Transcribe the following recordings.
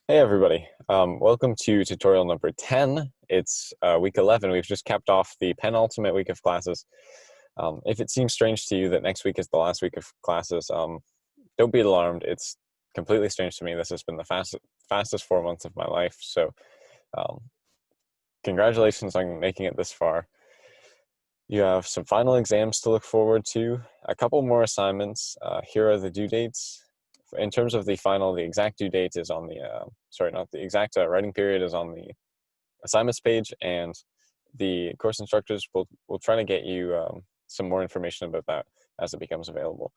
Hey everybody, welcome to tutorial number 10. It's week 11. We've just capped off the penultimate week of classes. If it seems strange to you that next week is the last week of classes, don't be alarmed. It's completely strange to me. This has been the fastest 4 months of my life, so um, congratulations on making it this far. You have some final exams to look forward to, a couple more assignments. Here are the due dates. In terms of the final, the exact due date is on the, sorry, not the exact writing period is on the assignments page, and the course instructors will try to get you some more information about that as it becomes available.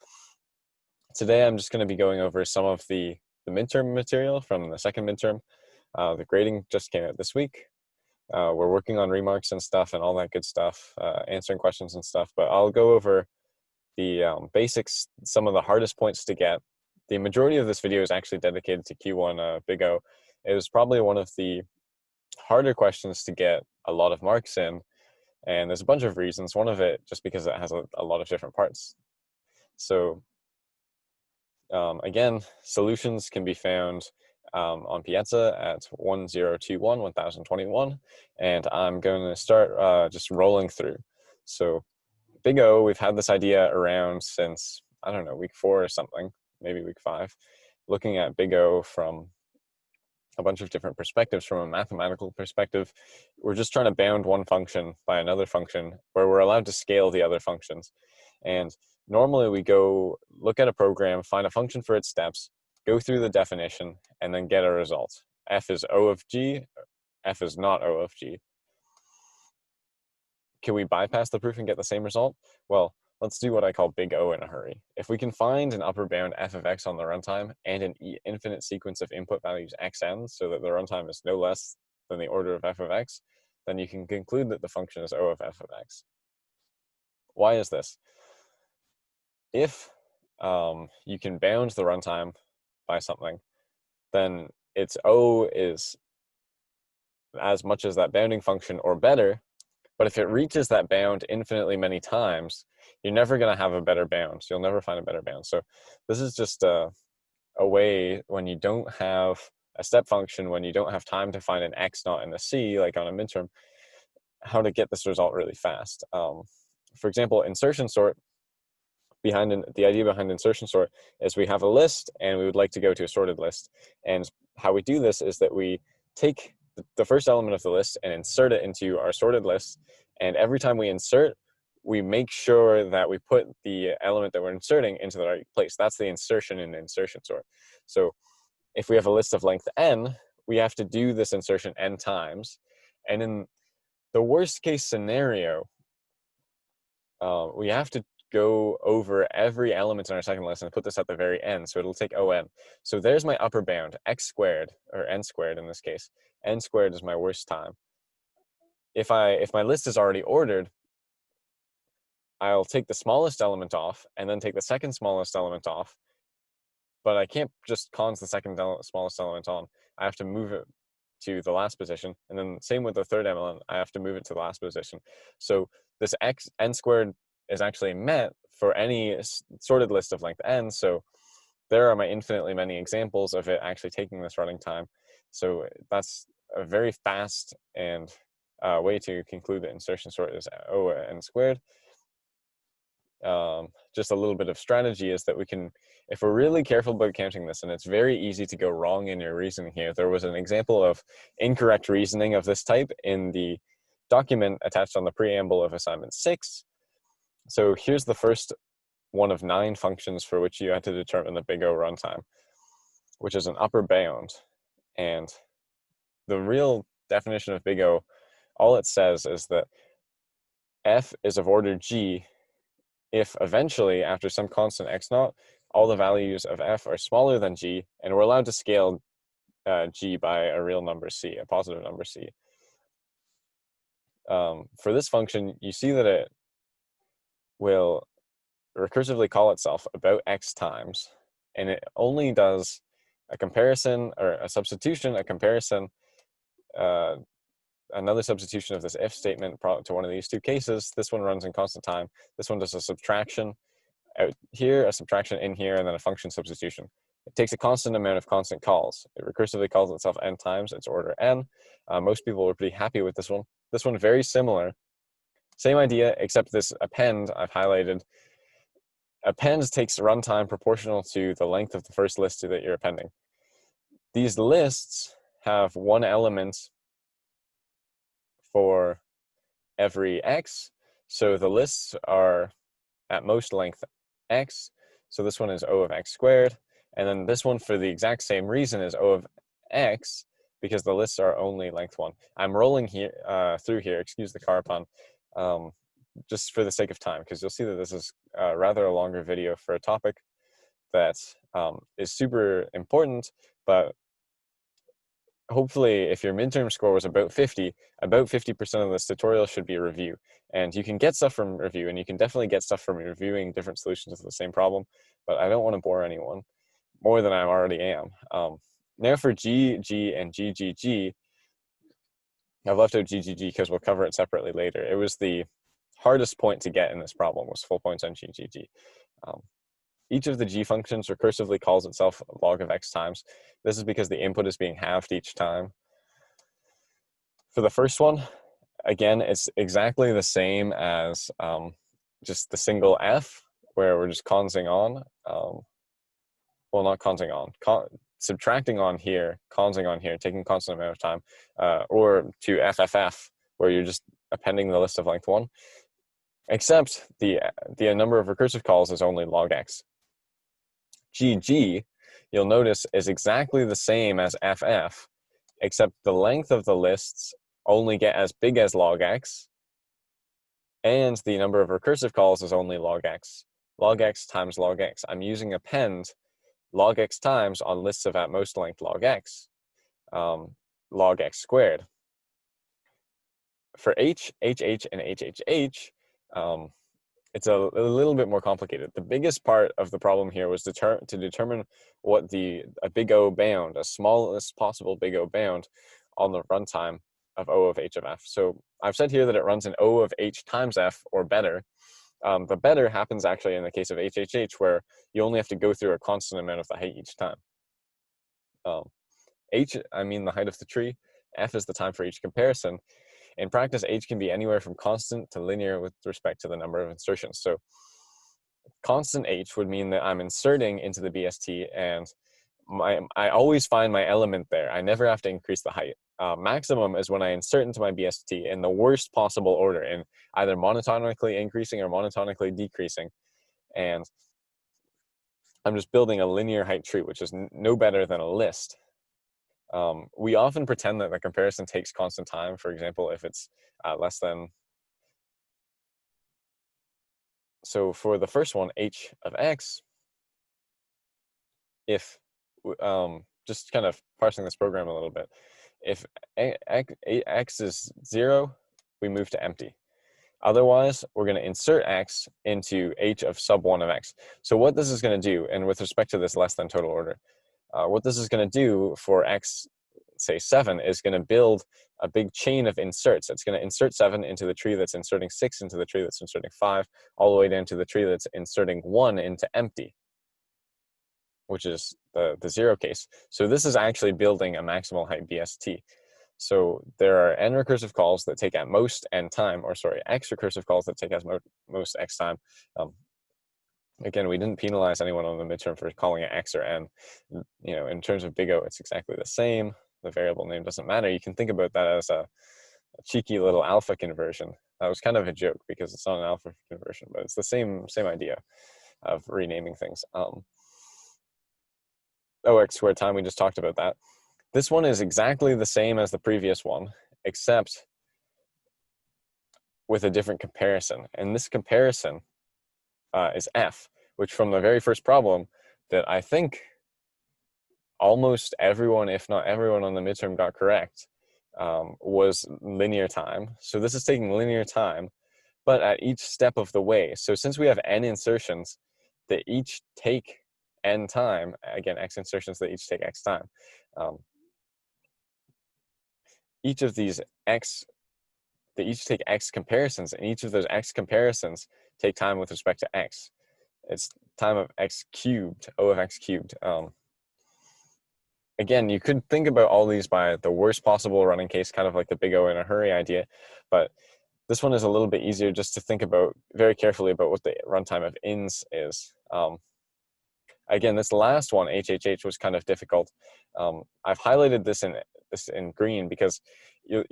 Today I'm just going to be going over some of the midterm material from the second midterm. The grading just came out this week. We're working on remarks and stuff and all that good stuff, answering questions and stuff, but I'll go over the basics, some of the hardest points to get. The majority of this video is actually dedicated to Q1 Big O. It was probably one of the harder questions to get a lot of marks in, and there's a bunch of reasons. One of it just because it has a lot of different parts. So again, solutions can be found on Piazza at 1021, and I'm going to start just rolling through. So Big O, we've had this idea around since, I don't know, week 4 or something, maybe week 5, looking at Big O from a bunch of different perspectives. From a mathematical perspective, we're just trying to bound one function by another function where we're allowed to scale the other functions. And normally we go look at a program, find a function for its steps, go through the definition, and then get a result. F is O of G, F is not O of G. Can we bypass the proof and get the same result? Well, let's do what I call Big O in a hurry. If we can find an upper bound f of x on the runtime and an infinite sequence of input values xn so that the runtime is no less than the order of f of x, then you can conclude that the function is O of f of x. Why is this? If you can bound the runtime by something, then its O is as much as that bounding function or better. But if it reaches that bound infinitely many times, you're never going to have a better bound. You'll never find a better bound. So this is just a way when you don't have a step function, when you don't have time to find an x naught and a c, like on a midterm, how to get this result really fast. For example, insertion sort, the idea behind insertion sort is we have a list and we would like to go to a sorted list. And how we do this is that we take the first element of the list and insert it into our sorted list. And every time we insert, we make sure that we put the element that we're inserting into the right place. That's the insertion in insertion sort. So if we have a list of length n, we have to do this insertion n times. And in the worst case scenario, we have to go over every element in our second list and put this at the very end, so it'll take on. So there's my upper bound, x squared, or n squared in this case. N squared is my worst time. If my list is already ordered, I'll take the smallest element off and then take the second smallest element off, but I can't just cons the second smallest element on. I have to move it to the last position, and then same with the third element, I have to move it to the last position. So this n squared is actually met for any sorted list of length n. So there are my infinitely many examples of it actually taking this running time. So that's a very fast and way to conclude that insertion sort is O n squared. Just a little bit of strategy is that we can, if we're really careful about counting this, and it's very easy to go wrong in your reasoning here. There was an example of incorrect reasoning of this type in the document attached on the preamble of assignment 6. So here's the first one of 9 functions for which you had to determine the Big O runtime, which is an upper bound. And the real definition of Big O, all it says is that f is of order g if eventually, after some constant x naught, all the values of f are smaller than g, and we're allowed to scale g by a real number c, a positive number c. For this function, you see that it will recursively call itself about x times, and it only does a comparison, or a substitution, a comparison, another substitution of this if statement to one of these two cases. This one runs in constant time. This one does a subtraction out here, a subtraction in here, and then a function substitution. It takes a constant amount of constant calls. It recursively calls itself n times its order n. Most people were pretty happy with this one. This one, very similar. Same idea, except this append I've highlighted. Append takes runtime proportional to the length of the first list that you're appending. These lists have one element for every x, so the lists are at most length x, so this one is O of x squared, and then this one, for the exact same reason, is O of x, because the lists are only length 1. I'm rolling here through here, excuse the car pun, just for the sake of time, because you'll see that this is rather a longer video for a topic that is super important, but hopefully if your midterm score was about 50% of this tutorial should be review. And you can get stuff from review, and you can definitely get stuff from reviewing different solutions to the same problem, but I don't want to bore anyone more than I already am. Now for G, G, and GGG, I've left out GGG because we'll cover it separately later. It was the hardest point to get in this problem, was full points on GGG. Each of the G functions recursively calls itself log of x times. This is because the input is being halved each time. For the first one, again, it's exactly the same as just the single f, where we're just consing on. Well, not consing on, subtracting on here, consing on here, taking constant amount of time, or to FFF, where you're just appending the list of length 1, except the number of recursive calls is only log x. GG, you'll notice, is exactly the same as FF, except the length of the lists only get as big as log x, and the number of recursive calls is only log x. Log x times log x. I'm using append log x times on lists of at most length log x, log x squared. For H, HH, and HHH, it's a little bit more complicated. The biggest part of the problem here was to determine what a big O bound, a smallest possible big O bound on the runtime of O of H of F. So I've said here that it runs in O of H times F or better. The better happens actually in the case of HHH, where you only have to go through a constant amount of the height each time. H, I mean the height of the tree. F is the time for each comparison. In practice, H can be anywhere from constant to linear with respect to the number of insertions. So constant H would mean that I'm inserting into the BST, and I always find my element there. I never have to increase the height. Maximum is when I insert into my BST in the worst possible order, in either monotonically increasing or monotonically decreasing. And I'm just building a linear height tree, which is no better than a list. We often pretend that the comparison takes constant time. For example, if it's less than, so for the first one, H of X, if, just kind of parsing this program a little bit, if X is 0, we move to empty. Otherwise, we're going to insert X into H of sub 1 of X. So what this is going to do, and with respect to this less than total order, what this is going to do for X, say 7, is going to build a big chain of inserts. It's going to insert 7 into the tree that's inserting 6 into the tree that's inserting 5, all the way down to the tree that's inserting 1 into empty, which is the 0 case. So this is actually building a maximal height BST. So there are n recursive calls that take at most n time, or sorry, x recursive calls that take at most x time. Again, we didn't penalize anyone on the midterm for calling it x or n. You know, in terms of big O, it's exactly the same. The variable name doesn't matter. You can think about that as a cheeky little alpha conversion. That was kind of a joke because it's not an alpha conversion, but it's the same idea of renaming things. OX squared time, we just talked about that. This one is exactly the same as the previous one, except with a different comparison. And this comparison is F, which from the very first problem that I think almost everyone, if not everyone on the midterm got correct, was linear time. So this is taking linear time, but at each step of the way. So since we have n insertions that each take n time, again, x insertions that each take x time, each of these x, they each take x comparisons, and each of those x comparisons take time with respect to x. It's time of x cubed, O of x cubed. again, you could think about all these by the worst possible running case, kind of like the big O in a hurry idea, but this one is a little bit easier just to think about very carefully about what the runtime of ins is. Again, this last one, HHH, was kind of difficult. I've highlighted this in green because you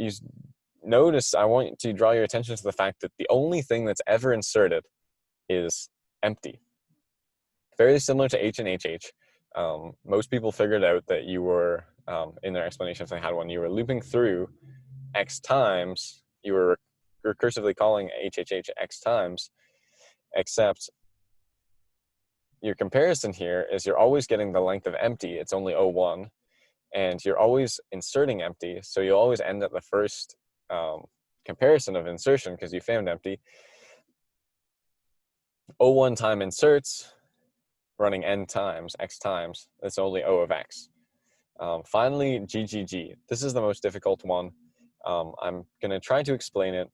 notice, I want to draw your attention to the fact that the only thing that's ever inserted is empty. Very similar to H and HH. Most people figured out that you were, in their explanation if they had one, you were looping through X times, you were recursively calling HHH X times, except your comparison here is you're always getting the length of empty, it's only O1, and you're always inserting empty, so you always end at the first comparison of insertion because you found empty. O1 time inserts, running n times, x times, it's only O of x. Finally, GGG. This is the most difficult one. I'm going to try to explain it,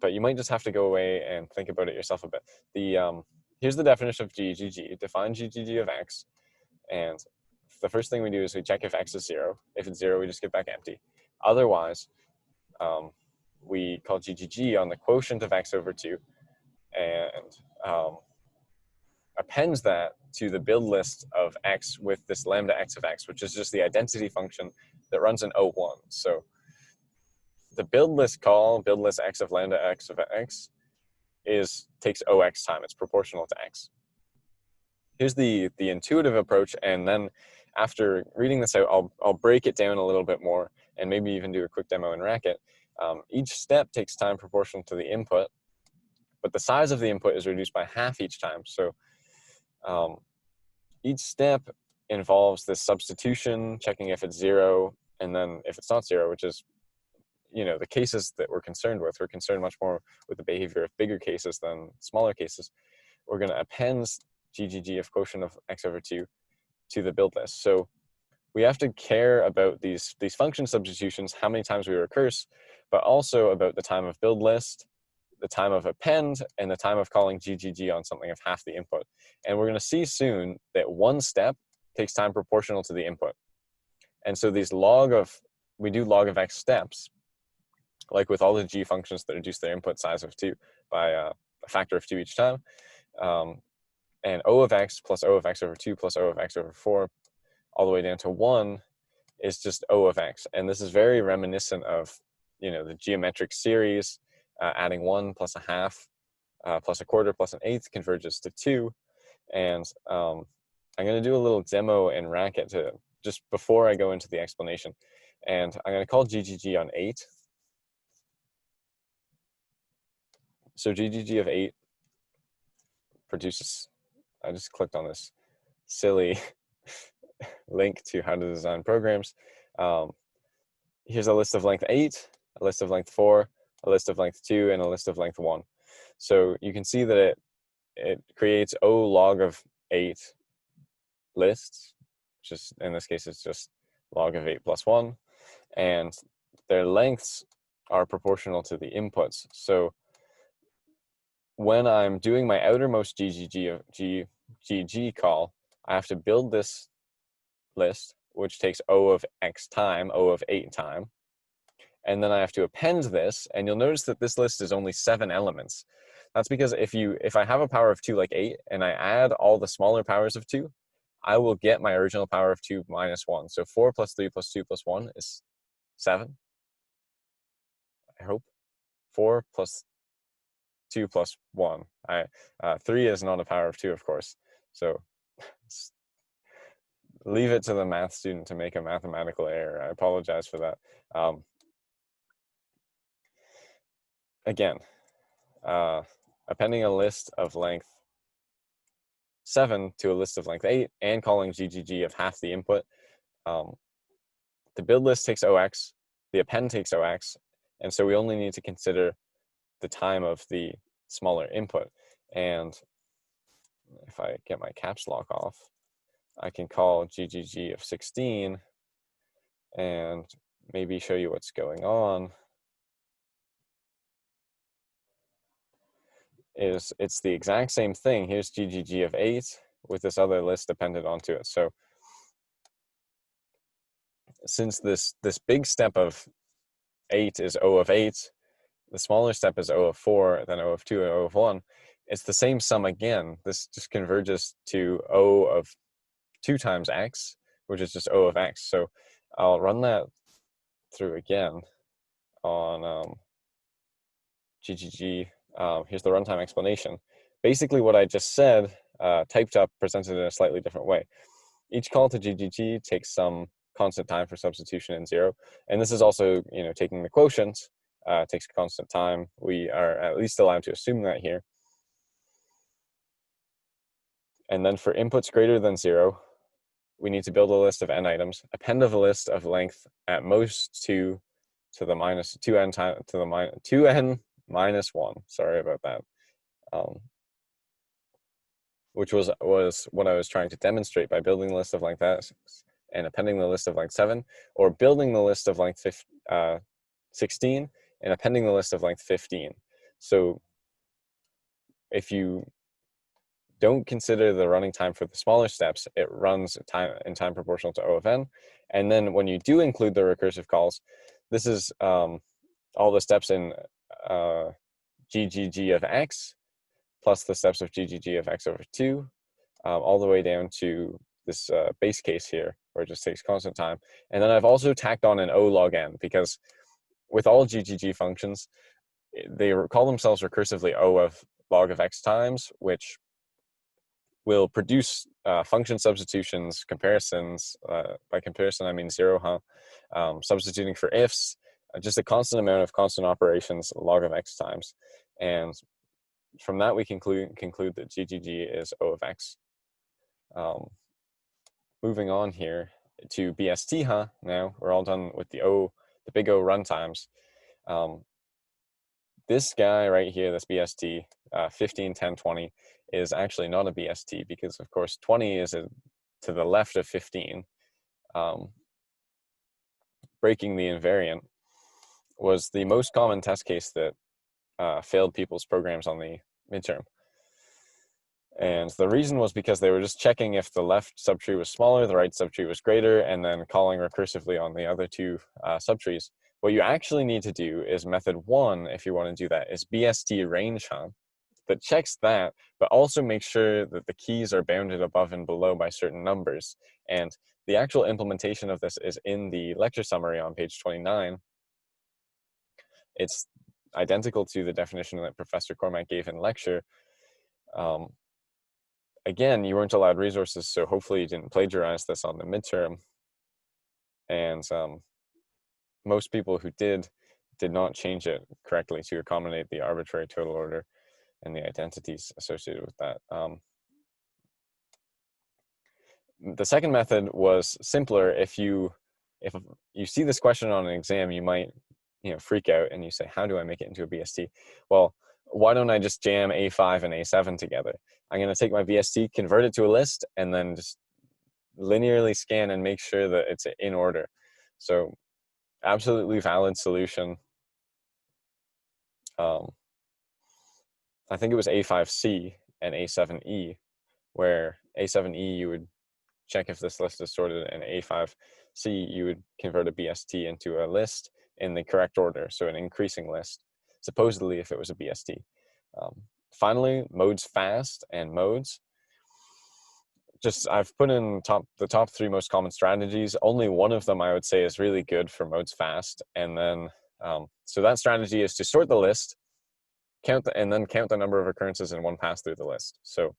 but you might just have to go away and think about it yourself a bit. Here's the definition of GGG. Define GGG of x, and the first thing we do is we check if x is 0. If it's 0, we just get back empty. Otherwise, we call GGG on the quotient of x over 2, and appends that to the build list of x with this lambda x of x, which is just the identity function that runs in O1. So the build list call, build list x of lambda x of x, takes OX time. It's proportional to x. Here's the intuitive approach, and then after reading this out, I'll break it down a little bit more and maybe even do a quick demo in Racket. Each step takes time proportional to the input, but the size of the input is reduced by half each time. So each step involves this substitution, checking if it's 0, and then if it's not 0, which is, the cases that we're concerned with. We're concerned much more with the behavior of bigger cases than smaller cases. We're going to append GGG of quotient of x over 2 to the build list. So we have to care about these function substitutions, how many times we recurse, but also about the time of build list, the time of append, and the time of calling GGG on something of half the input. And we're going to see soon that one step takes time proportional to the input. And so these we do log of x steps, like with all the g functions that reduce their input size of 2 by a factor of 2 each time. And O of x plus O of x over 2 plus O of x over 4 all the way down to 1 is just O of x. And this is very reminiscent of, the geometric series, adding 1 plus a half plus a quarter plus an eighth converges to 2. And I'm going to do a little demo in Racket just before I go into the explanation. And I'm going to call GGG on 8. So GGG of 8 produces, I just clicked on this silly link to how to design programs. Here's a list of length 8, a list of length 4, a list of length 2, and a list of length 1. So you can see that it creates O log of 8 lists, which is, in this case, it's just log of 8 plus 1. And their lengths are proportional to the inputs. So when I'm doing my outermost GGG call, I have to build this list, which takes O of x time, O of 8 time. And then I have to append this, and you'll notice that this list is only 7 elements. That's because if I have a power of 2 like 8, and I add all the smaller powers of 2, I will get my original power of 2 minus 1. So 4 plus 3 plus 2 plus 1 is 7. I hope. 4 plus 2 plus 1. 3 is not a power of 2, of course. So leave it to the math student to make a mathematical error. I apologize for that. Again, appending a list of length 7 to a list of length 8 and calling GGG of half the input. The build list takes OX, the append takes OX, and so we only need to consider the time of the smaller input. And if I get my caps lock off, I can call GGG of 16 and maybe show you what's going on. It's the exact same thing. Here's GGG of 8 with this other list appended onto it. So since this big step of 8 is O of 8, the smaller step is O of 4, then O of 2, and O of 1, it's the same sum again. This just converges to O of 2 times x, which is just O of x. So I'll run that through again on GGG. Here's the runtime explanation. Basically what I just said, typed up, presented in a slightly different way. Each call to GGG takes some constant time for substitution in 0. And this is also, taking the quotient, takes constant time. We are at least allowed to assume that here. And then for inputs greater than 0, we need to build a list of n items, append a list of length at most 2 to the minus 2n time to the minus 2n minus 1. Sorry about that. Which was what I was trying to demonstrate by building the list of length x and appending the list of length 7, or building the list of length 16 and appending the list of length 15. So if you don't consider the running time for the smaller steps, it runs in time proportional to O of n. And then when you do include the recursive calls, this is all the steps in GGG of x plus the steps of GGG of x over 2, all the way down to this base case here, where it just takes constant time. And then I've also tacked on an O log n, because with all GGG functions, they call themselves recursively O of log of x times, which will produce function substitutions, comparisons. By comparison, I mean 0, substituting for ifs, just a constant amount of constant operations, log of x times. And from that, we conclude that GGG is O of x. Moving on here to BST, now we're all done with the big O runtimes. This guy right here, this BST, 15, 10, 20, is actually not a BST, because of course 20 is to the left of 15. Breaking the invariant was the most common test case that failed people's programs on the midterm. And the reason was because they were just checking if the left subtree was smaller, the right subtree was greater, and then calling recursively on the other two subtrees. What you actually need to do is method 1, if you want to do that, is BST range, that checks that, but also makes sure that the keys are bounded above and below by certain numbers. And the actual implementation of this is in the lecture summary on page 29. It's identical to the definition that Professor Cormack gave in lecture. Again, you weren't allowed resources, so hopefully you didn't plagiarize this on the midterm. And most people who did not change it correctly to accommodate the arbitrary total order and the identities associated with that. The second method was simpler. If you see this question on an exam, you might freak out and you say, how do I make it into a BST? Well, why don't I just jam A5 and A7 together? I'm going to take my BST, convert it to a list, and then just linearly scan and make sure that it's in order. So absolutely valid solution. I think it was A5C and A7E, where A7E you would check if this list is sorted, and A5C you would convert a BST into a list in the correct order, so an increasing list, supposedly if it was a BST. Finally, modes fast and modes. I've put in the top 3 most common strategies. Only one of them I would say is really good for modes fast. And then, so that strategy is to sort the list, and then count the number of occurrences in one pass through the list. So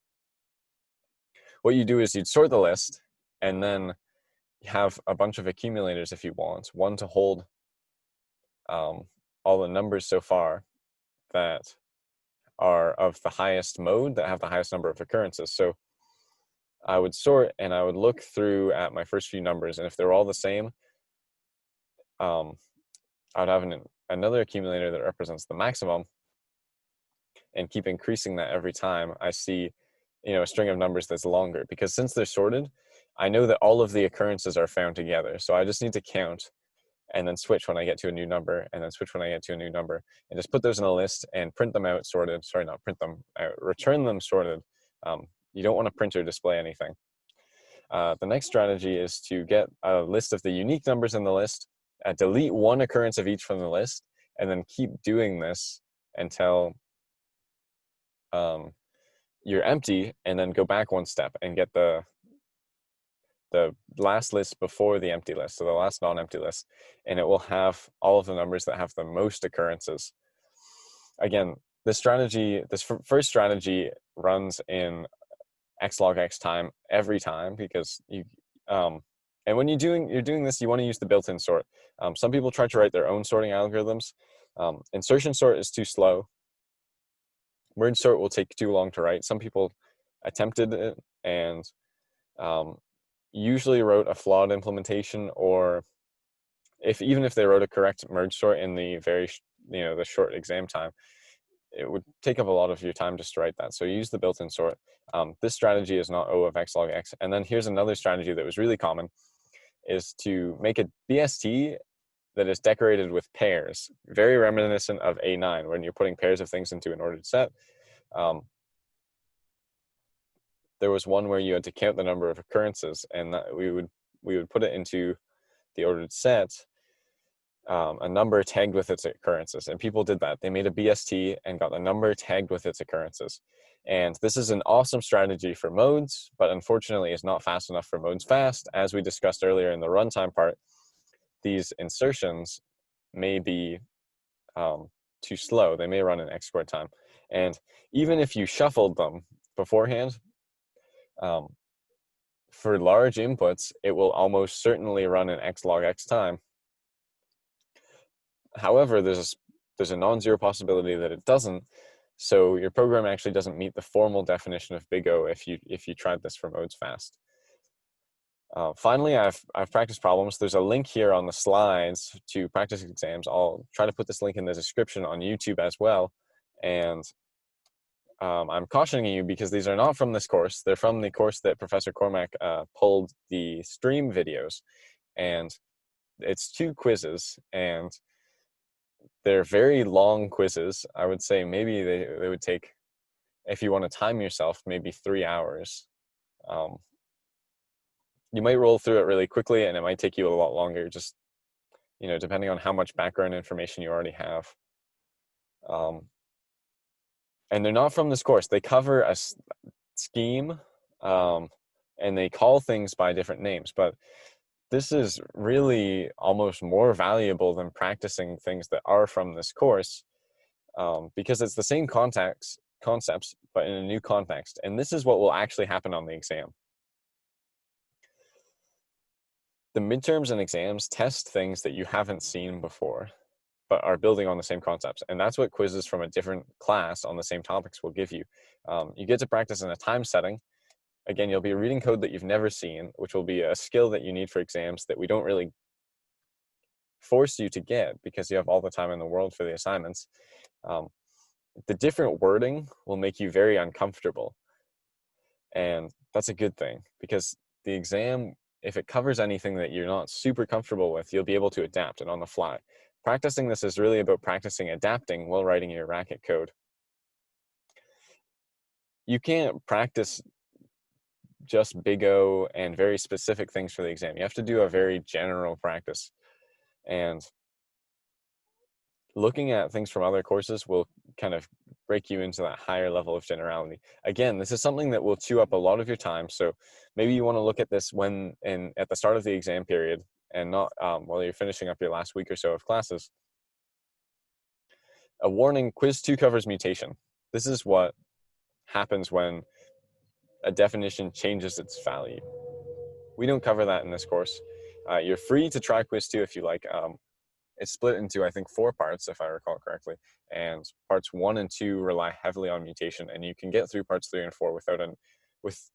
what you do is you'd sort the list, and then have a bunch of accumulators if you want, one to hold all the numbers so far that are of the highest mode, that have the highest number of occurrences. So I would sort, and I would look through at my first few numbers, and if they're all the same, I would have another accumulator that represents the maximum, and keep increasing that every time I see a string of numbers that's longer, because since they're sorted, I know that all of the occurrences are found together. So I just need to count and then switch when I get to a new number, and then switch when I get to a new number, and just put those in a list and print them out sorted. Sorry, not print them out, return them sorted. You don't want to print or display anything. The next strategy is to get a list of the unique numbers in the list, delete one occurrence of each from the list, and then keep doing this until you're empty, and then go back one step and get the last list before the empty list, so the last non-empty list, and it will have all of the numbers that have the most occurrences. Again, this first strategy runs in x log x time every time, because you and when you're doing this, you want to use the built-in sort. Some people try to write their own sorting algorithms. Insertion sort is too slow. Merge sort will take too long to write. Some people attempted it and usually wrote a flawed implementation, or even if they wrote a correct merge sort in the the short exam time, it would take up a lot of your time just to write that. So use the built-in sort. This strategy is not O of x log x. And then here's another strategy that was really common, is to make a BST that is decorated with pairs, very reminiscent of A9, when you're putting pairs of things into an ordered set. There was one where you had to count the number of occurrences, and that we would put it into the ordered set, a number tagged with its occurrences, and people did that. They made a BST and got the number tagged with its occurrences. And this is an awesome strategy for modes, but unfortunately is not fast enough for modes fast. As we discussed earlier in the runtime part, these insertions may be too slow. They may run in x squared time. And even if you shuffled them beforehand, for large inputs, it will almost certainly run in x log x time. However, there's a non-zero possibility that it doesn't, so your program actually doesn't meet the formal definition of big O if you tried this for modes fast. Finally, I've practiced problems. There's a link here on the slides to practice exams. I'll try to put this link in the description on YouTube as well. And I'm cautioning you because these are not from this course. They're from the course that Professor Cormack pulled the stream videos. And it's 2 quizzes, and they're very long quizzes. I would say maybe they would take, if you want to time yourself, maybe 3 hours. You might roll through it really quickly, and it might take you a lot longer, just depending on how much background information you already have. And they're not from this course. They cover a scheme, and they call things by different names, but this is really almost more valuable than practicing things that are from this course, because it's the same concepts, but in a new context. And this is what will actually happen on the exam. The midterms and exams test things that you haven't seen before, but are building on the same concepts. And that's what quizzes from a different class on the same topics will give you. You get to practice in a time setting. Again, you'll be reading code that you've never seen, which will be a skill that you need for exams that we don't really force you to get because you have all the time in the world for the assignments. The different wording will make you very uncomfortable. And that's a good thing, because the exam, if it covers anything that you're not super comfortable with, you'll be able to adapt it on the fly. Practicing this is really about practicing adapting while writing your racket code. You can't practice just big O and very specific things for the exam. You have to do a very general practice. And looking at things from other courses will kind of break you into that higher level of generality. Again, this is something that will chew up a lot of your time. So maybe you want to look at this at the start of the exam period, and not while you're finishing up your last week or so of classes. A warning: quiz 2 covers mutation. This is what happens when a definition changes its value. We don't cover that in this course. You're free to try quiz 2 if you like. It's split into, I think, 4 parts, if I recall correctly. And parts 1 and 2 rely heavily on mutation, and you can get through parts 3 and 4 with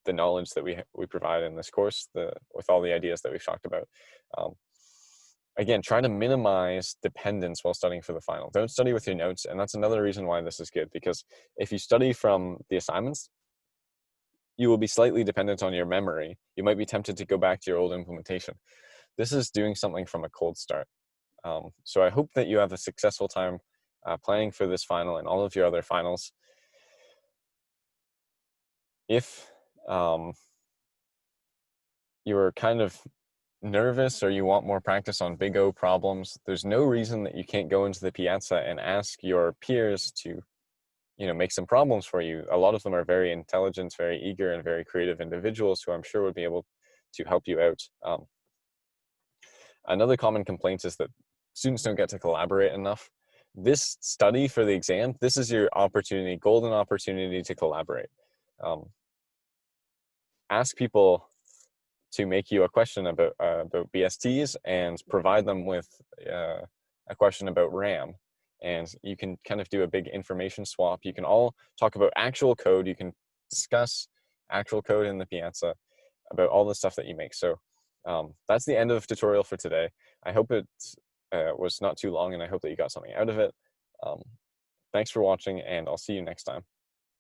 the knowledge that we provide in this course, with all the ideas that we've talked about. Again, try to minimize dependence while studying for the final. Don't study with your notes, and that's another reason why this is good, because if you study from the assignments, you will be slightly dependent on your memory. You might be tempted to go back to your old implementation. This is doing something from a cold start. So I hope that you have a successful time planning for this final and all of your other finals. If you're kind of nervous or you want more practice on big O problems, there's no reason that you can't go into the Piazza and ask your peers to, make some problems for you. A lot of them are very intelligent, very eager, and very creative individuals who I'm sure would be able to help you out. Another common complaint is that students don't get to collaborate enough. This study for the exam, this is your opportunity, golden opportunity to collaborate. Ask people to make you a question about BSTs and provide them with a question about RAM. And you can kind of do a big information swap. You can all talk about actual code. You can discuss actual code in the Piazza about all the stuff that you make. So that's the end of the tutorial for today. I hope it was not too long, and I hope that you got something out of it. Thanks for watching, and I'll see you next time.